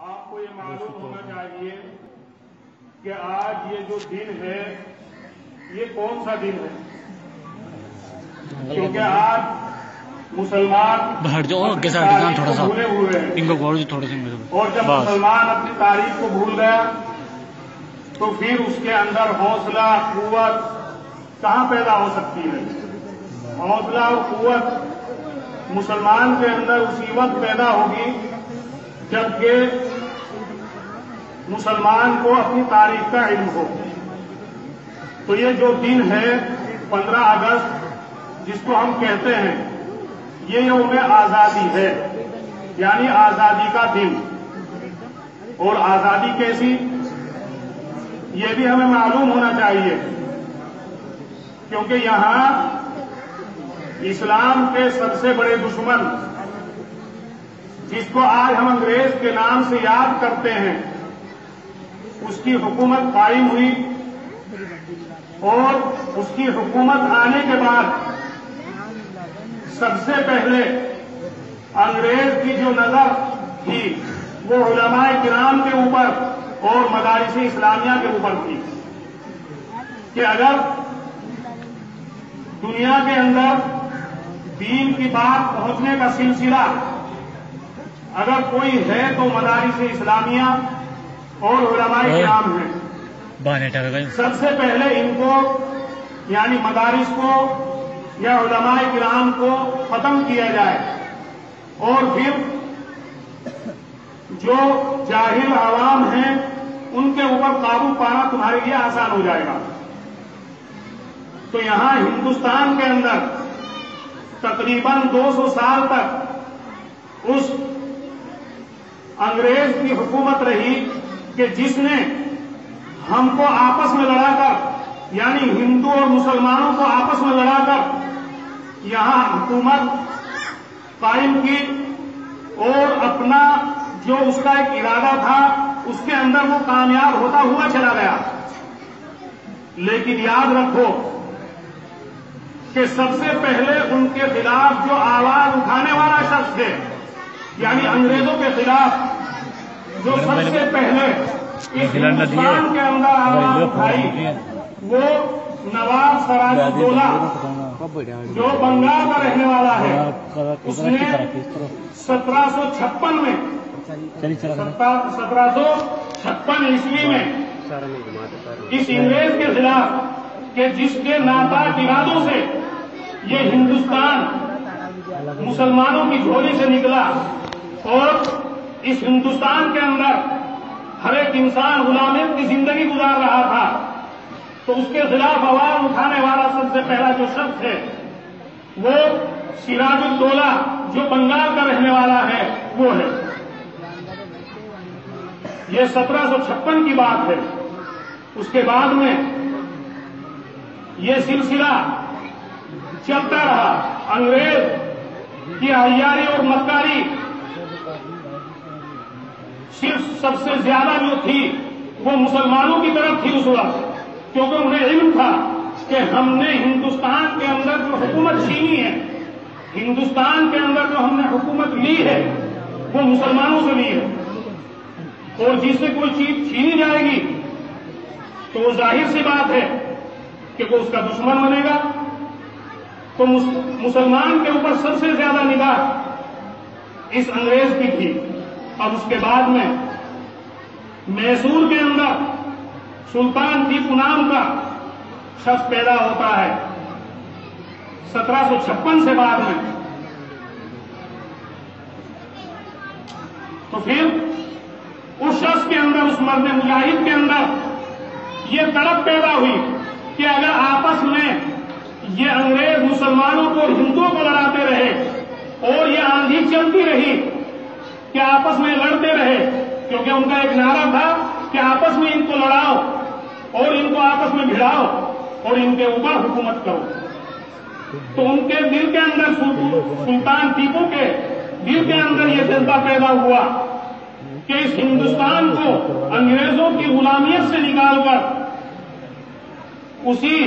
آپ کو یہ معلوم ہونا چاہیے کہ آج یہ جو دن ہے یہ کون سا دن ہے، کیونکہ آج مسلمان باہر جو کے ساتھ تھوڑا سا بھولے ہوئے ہیں، ان کو غور تھوڑے سے اور جب مسلمان اپنی تاریخ کو بھول گیا تو پھر اس کے اندر حوصلہ قوت کہاں پیدا ہو سکتی ہے؟ حوصلہ اور قوت مسلمان کے اندر اسی وقت پیدا ہوگی جبکہ مسلمان کو اپنی تاریخ کا علم ہو۔ تو یہ جو دن ہے 15 اگست جس کو ہم کہتے ہیں، یہ یوم آزادی ہے، یعنی آزادی کا دن۔ اور آزادی کیسی، یہ بھی ہمیں معلوم ہونا چاہیے، کیونکہ یہاں اسلام کے سب سے بڑے دشمن جس کو آج ہم انگریز کے نام سے یاد کرتے ہیں، اس کی حکومت قائم ہوئی، اور اس کی حکومت آنے کے بعد سب سے پہلے انگریز کی جو نظر تھی وہ علماء کرام کے اوپر اور مدارس اسلامیہ کے اوپر تھی کہ اگر دنیا کے اندر دین کی بات پہنچنے کا سلسلہ اگر کوئی ہے تو مدارس اسلامیہ اور علماء کرام ہیں۔ سب سے پہلے ان کو یعنی مدارس کو یا علماء کرام کو ختم کیا جائے، اور پھر جو جاہل عوام ہیں ان کے اوپر قابو پانا تمہارے لیے آسان ہو جائے گا۔ تو یہاں ہندوستان کے اندر تقریباً 200 سال تک اس انگریز کی حکومت رہی کہ جس نے ہم کو آپس میں لڑا کر یعنی ہندو اور مسلمانوں کو آپس میں لڑا کر یہاں حکومت قائم کی، اور اپنا جو اس کا ایک ارادہ تھا اس کے اندر وہ کامیاب ہوتا ہوا چلا گیا۔ لیکن یاد رکھو کہ سب سے پہلے ان کے خلاف جو آواز اٹھانے والا شخص ہے یعنی انگریزوں کے خلاف جو سب سے پہلے اس ہندوستان کے اندر آواز اٹھائی وہ نواب سراج الدولہ جو بنگال کا رہنے والا ہے، اس نے 1756 میں 1756 عیسوی میں اس انگریز کے خلاف کہ جس کے ناپاک ارادوں سے یہ ہندوستان مسلمانوں کی جھولی سے نکلا اور اس ہندوستان کے اندر ہر ایک انسان غلامیت کی زندگی گزار رہا تھا، تو اس کے خلاف آواز اٹھانے والا سب سے پہلا جو شخص ہے وہ سراج الدولہ جو بنگال کا رہنے والا ہے وہ ہے۔ یہ 1756 کی بات ہے۔ اس کے بعد میں یہ سلسلہ چلتا رہا، انگریز کی عیاری اور مکاری صرف سب سے زیادہ جو تھی وہ مسلمانوں کی طرف تھی اس وقت، کیونکہ انہیں علم تھا کہ ہم نے ہندوستان کے اندر جو حکومت چھینی ہے، ہندوستان کے اندر جو ہم نے حکومت لی ہے وہ مسلمانوں سے لی ہے، اور جس سے کوئی چیز چھینی جائے گی تو وہ ظاہر سی بات ہے کہ وہ اس کا دشمن بنے گا۔ تو مسلمان کے اوپر سب سے زیادہ نگاہ اس انگریز کی تھی۔ اب اس کے بعد میں میسور کے اندر سلطان ٹیپو نام کا شخص پیدا ہوتا ہے 1756 سے بعد میں۔ تو پھر اس شخص کے اندر، اس مرد مجاہد کے اندر یہ تڑپ پیدا ہوئی کہ اگر آپس میں یہ انگریز مسلمانوں کو اور ہندوؤں کو لڑاتے رہے اور یہ آندھی چلتی رہی کہ آپس میں لڑتے رہے، کیونکہ ان کا ایک نعرہ تھا کہ آپس میں ان کو لڑاؤ اور ان کو آپس میں بھڑاؤ اور ان کے اوپر حکومت کرو، تو ان کے دل کے اندر سلطان ٹیپو کے دل کے اندر یہ جذبہ پیدا ہوا کہ اس ہندوستان کو انگریزوں کی غلامیت سے نکال کر اسی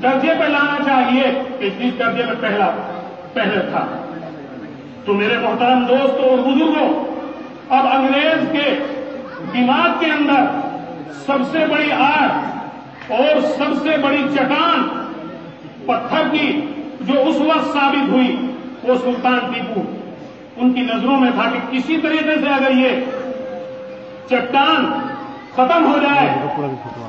درجے پہ لانا چاہیے کہ جس درجے میں پہلے تھا۔ تو میرے محترم دوستوں اور بزرگوں، اب انگریز کے دماغ کے اندر سب سے بڑی آگ اور سب سے بڑی چٹان پتھر کی جو اس وقت ثابت ہوئی وہ سلطان ٹیپو ان کی نظروں میں تھا کہ کسی طریقے سے اگر یہ چٹان ختم ہو جائے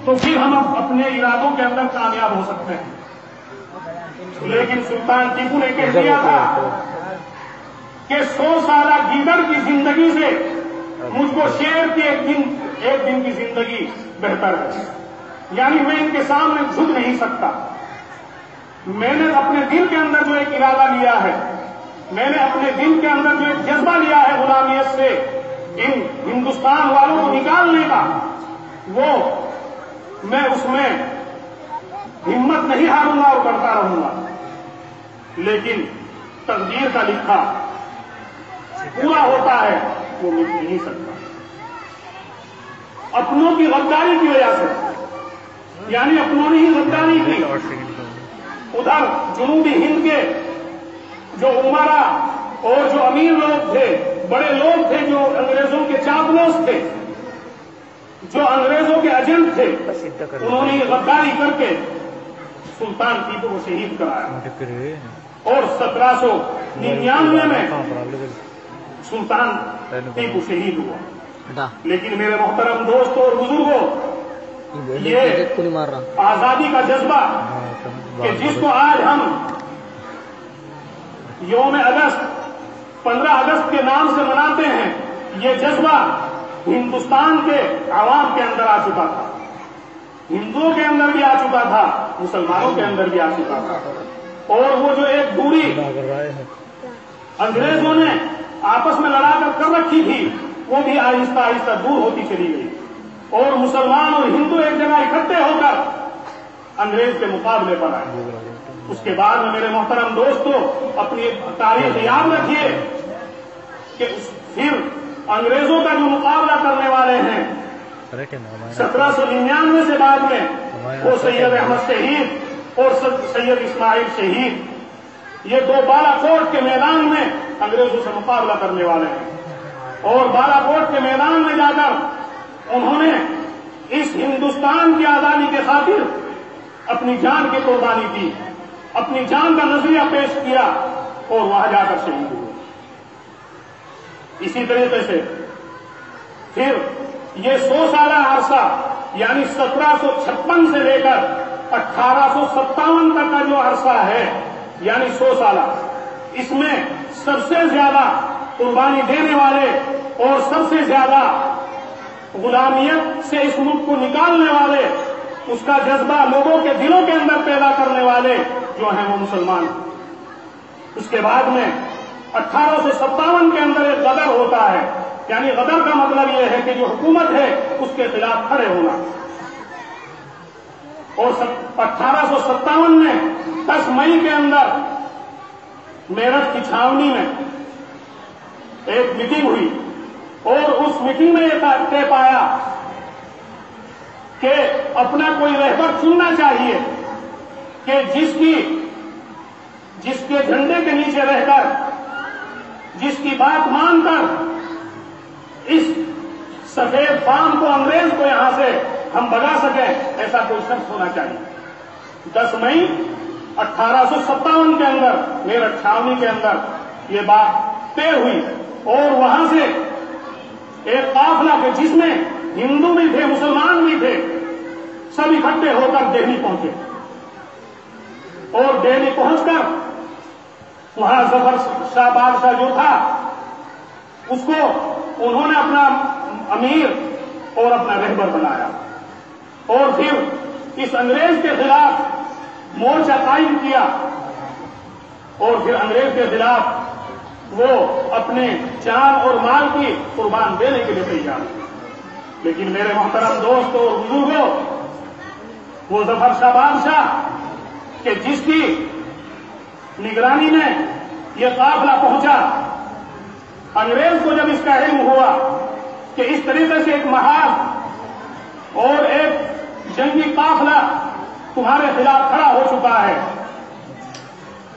تو پھر ہم اپنے ارادوں کے اندر کامیاب ہو سکتے ہیں۔ لیکن سلطان ٹیپو نے کہہ دیا تھا کہ 100 سالہ گیدڑ کی زندگی سے مجھ کو شیر کی ایک دن کی زندگی بہتر ہے، یعنی میں ان کے سامنے جھک نہیں سکتا۔ میں نے اپنے دل کے اندر جو ایک ارادہ لیا ہے، میں نے اپنے دل کے اندر جو ایک جذبہ لیا ہے غلامیت سے ان ہندوستان والوں کو نکالنے کا، وہ میں اس میں ہمت نہیں ہاروں گا اور کرتا رہوں گا۔ لیکن تقدیر کا لکھا پورا ہوتا ہے، وہ مٹ نہیں سکتا۔ اپنوں کی غداری کی وجہ سے، یعنی اپنوں نے ہی غداری کی۔ ادھر جنوبی ہند کے جو عمرا اور جو امیر لوگ تھے، بڑے لوگ تھے، جو انگریزوں کے چاپلوس تھے، جو انگریزوں کے ایجنٹ تھے، انہوں نے غداری کر کے سلطان ٹیپو کو شہید کرایا اور 1799 میں سلطان ٹیپو شہید ہوا۔ لیکن میرے محترم دوستوں اور بزرگوں، یہ آزادی کا جذبہ کہ جس کو آج ہم یوم اگست 15 اگست کے نام سے مناتے ہیں، یہ جذبہ ہندوستان کے عوام کے اندر آ چکا تھا، ہندوؤں کے اندر بھی آ چکا تھا، مسلمانوں کے اندر بھی آ چکا تھا۔ اور وہ جو ایک دوری انگریزوں نے آپس میں لڑا کر رکھی تھی، وہ بھی آہستہ آہستہ دور ہوتی چلی گئی، اور مسلمان اور ہندو ایک جگہ اکٹھے ہو کر انگریز کے مقابلے پر آئے۔ اس کے بعد میں میرے محترم دوستوں، اپنی تاریخ یاد رکھیے کہ پھر انگریزوں کا جو مقابلہ کرنے والے ہیں 1799 سے بعد میں، وہ سید احمد شہید اور سید اسماعیل شہید، یہ دو بالا کوٹ کے میدان میں انگریزوں سے مقابلہ کرنے والے ہیں۔ اور بالا کوٹ کے میدان میں جا کر انہوں نے اس ہندوستان کی آزادی کے خاطر اپنی جان کی قربانی دی، اپنی جان کا نظریہ پیش کیا اور وہاں جا کر شہید ہوئے۔ اسی طریقے سے پھر یہ 100 سالہ عرصہ، یعنی 1756 سے لے کر 1857 تک کا جو عرصہ ہے، یعنی 100 سالہ، اس میں سب سے زیادہ قربانی دینے والے اور سب سے زیادہ غلامیت سے اس ملک کو نکالنے والے، اس کا جذبہ لوگوں کے دلوں کے اندر پیدا کرنے والے جو ہیں وہ مسلمان ہیں۔ اس کے بعد میں 1857 کے اندر ایک غدر ہوتا ہے، یعنی غدر کا مطلب یہ ہے کہ جو حکومت ہے اس کے خلاف کھڑے ہونا۔ اور 1857 میں 10 مئی کے اندر میرٹھ کی چھاونی میں ایک میٹنگ ہوئی، اور اس میٹنگ میں یہ طے پایا کہ اپنا کوئی رہبر چننا چاہیے کہ جس کے جھنڈے کے نیچے رہ کر، جس کی بات مان کر اس سفید فام کو، انگریز کو یہاں سے ہم بگا سکیں، ایسا کوئی شخص ہونا چاہیے۔ 10 مئی 1857 کے اندر میرٹھ چھاونی کے اندر یہ بات طے ہوئی، اور وہاں سے ایک قافلہ کہ جس میں ہندو بھی تھے، مسلمان بھی تھے، سب اکٹھے ہو کر دہلی پہنچے، اور دہلی پہنچ کر وہاں ظفر شاہ بادشاہ جو تھا اس کو انہوں نے اپنا امیر اور اپنا رہبر بنایا، اور پھر اس انگریز کے خلاف مورچہ قائم کیا، اور پھر انگریز کے خلاف وہ اپنے جان اور مال کی قربان دینے کے لیے تیار تھے۔ لیکن میرے محترم دوستوں اور بزرگوں، وہ ظفر شاہ بادشاہ کہ جس کی نگرانی میں یہ قافلہ پہنچا، انگریز کو جب اس کا علم ہوا کہ اس طریقے سے ایک محاذ اور ایک جنگی قافلہ تمہارے خلاف کھڑا ہو چکا ہے،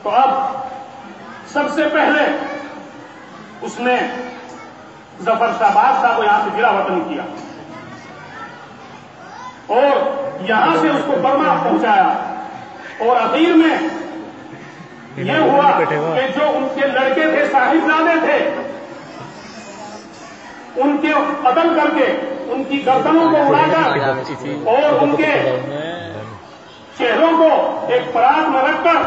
تو اب سب سے پہلے اس نے ظفر شاہ بادشاہ کو یہاں سے گرا وطن کیا اور یہاں سے اس کو برما پہنچایا، اور اخیر میں یہ ہوا کہ جو ان کے لڑکے تھے، صاحبزادے تھے، ان کے قتل کر کے ان کی گردنوں کو اڑا کر اور ان کے چہروں کو ایک پرات میں رکھ کر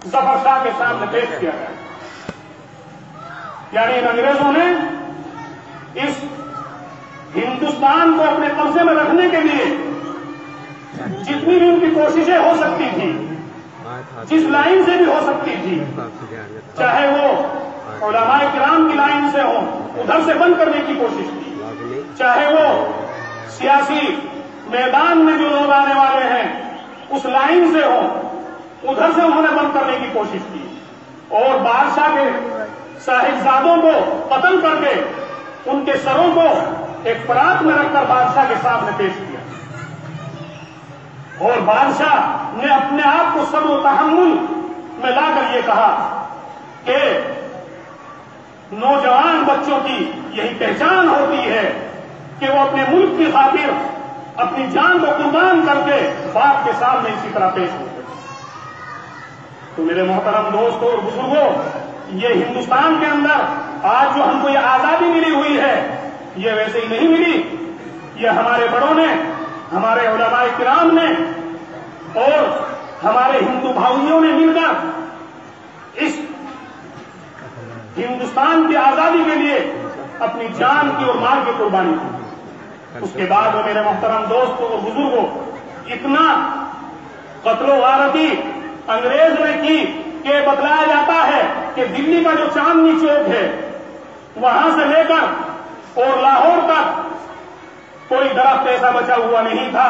ظفر شاہ کے سامنے پیش کیا گیا۔ یعنی ان انگریزوں نے اس ہندوستان کو اپنے قبضے میں رکھنے کے لیے جتنی بھی ان کی کوششیں ہو سکتی تھی، جس لائن سے بھی ہو سکتی تھی، چاہے وہ علماء کرام کی لائن سے ہو، ادھر سے بند کرنے کی کوشش کی، چاہے وہ سیاسی میدان میں جو لوگ آنے والے ہیں اس لائن سے ہو، ادھر سے انہوں نے بند کرنے کی کوشش کی، اور بادشاہ کے صاحبزادوں کو قتل کر کے ان کے سروں کو ایک پرات میں رکھ کر بادشاہ کے سامنے پیش کیا، اور بادشاہ نے اپنے آپ کو صبر و تحمل میں لا کر یہ کہا کہ نوجوان بچوں کی یہی پہچان ہوتی ہے کہ وہ اپنے ملک کی خاطر اپنی جان کو قربان کر کے باپ کے سامنے اسی طرح پیش ہوتے۔ تو میرے محترم دوستوں اور بزرگوں، یہ ہندوستان کے اندر آج جو ہم کو یہ آزادی ملی ہوئی ہے، یہ ویسے ہی نہیں ملی، یہ ہمارے بڑوں نے، ہمارے علماء کرام نے اور ہمارے ہندو بھائیوں نے مل کر اس ہندوستان کی آزادی کے لیے اپنی جان کی اور مال کی قربانی کی۔ اس کے بعد وہ میرے محترم دوستوں اور بزرگوں، اتنا قتل و غارتی انگریز نے کی کہ بتلایا جاتا ہے کہ دلی کا جو چاندنی چوک ہے وہاں سے لے کر اور لاہور تک کوئی درخت ایسا بچا ہوا نہیں تھا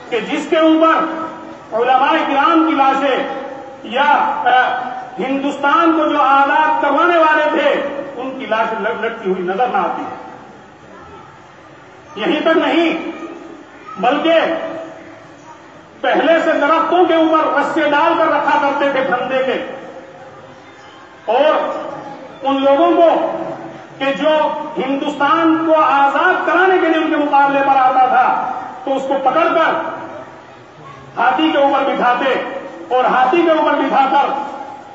کہ جس کے اوپر علماء کرام کی لاشیں یا ہندوستان کو جو آزاد کروانے والے تھے ان کی لاشیں لٹکی ہوئی نظر نہ آتی۔ یہیں تک نہیں بلکہ پہلے سے درختوں کے اوپر رسے ڈال کر رکھا کرتے تھے پھندے کے، اور ان لوگوں کو کہ جو ہندوستان کو آزاد کرانے کے لیے ان کے مقابلے پر آتا تھا تو اس کو پکڑ کر ہاتھی کے اوپر بٹھاتے، اور ہاتھی کے اوپر بٹھا کر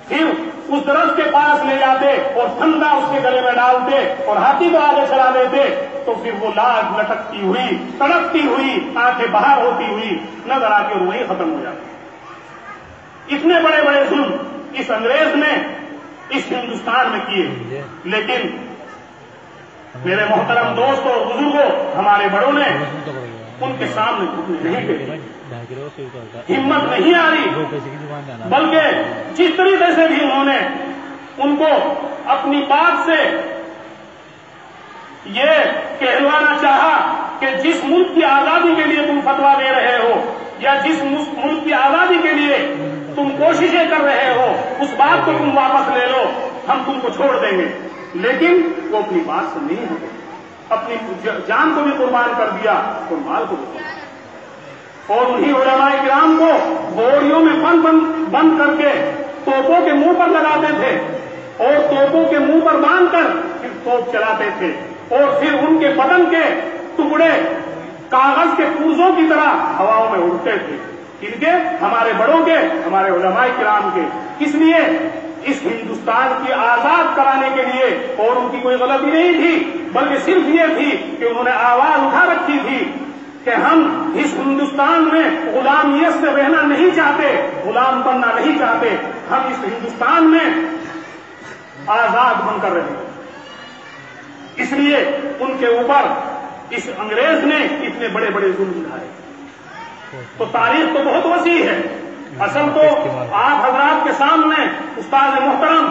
پھر اس درخت کے پاس لے جاتے اور پھندا اس کے گلے میں ڈالتے اور ہاتھی کو آگے چلا دیتے، تو پھر وہ لاش لٹکتی ہوئی، تڑپتی ہوئی، آنکھیں باہر ہوتی ہوئی نظر آتی اور وہی ختم ہو جاتی۔ اتنے بڑے بڑے ظلم اس انگریز نے اس ہندوستان میں کیے، لیکن میرے محترم دوستوں اور بزرگوں، ہمارے بڑوں نے ان کے سامنے جھکنے نہیں دیتے، ہمت نہیں آ رہی، بلکہ جس طریقے سے بھی انہوں نے ان کو اپنی بات سے یہ کہلوانا چاہا کہ جس ملک کی آزادی کے لیے تم فتویٰ دے رہے ہو یا جس ملک کی آزادی کے لیے تم کوششیں کر رہے ہو اس بات کو تم واپس لے لو، ہم تم کو چھوڑ دیں گے، لیکن وہ اپنی بات سے نہیں ہٹے، اپنی جان کو بھی قربان کر دیا اور مال کو بھی، اور انہی علماء کرام کو بوریوں میں بند کر کے توپوں کے منہ پر لگاتے تھے اور توپوں کے منہ پر باندھ کر پھر توپ چلاتے تھے، اور پھر ان کے بدن کے ٹکڑے کاغذ کے پرزوں کی طرح ہواؤں میں اڑتے تھے، ان کے، ہمارے بڑوں کے، ہمارے علماء کرام کے، اس لیے اس ہندوستان کی آزاد کرانے کے لیے، اور ان کی کوئی غلطی نہیں تھی بلکہ صرف یہ تھی کہ انہوں نے آواز اٹھا رکھی تھی کہ ہم اس ہندوستان میں غلامیت سے رہنا نہیں چاہتے، غلام بننا نہیں چاہتے، ہم اس ہندوستان میں آزاد بن کر رہے ہیں۔ اس لیے ان کے اوپر اس انگریز نے اتنے بڑے بڑے ظلم ڈھائے۔ تو تاریخ تو بہت وسیع ہے، اصل تو آپ حضرات کے سامنے استاد محترم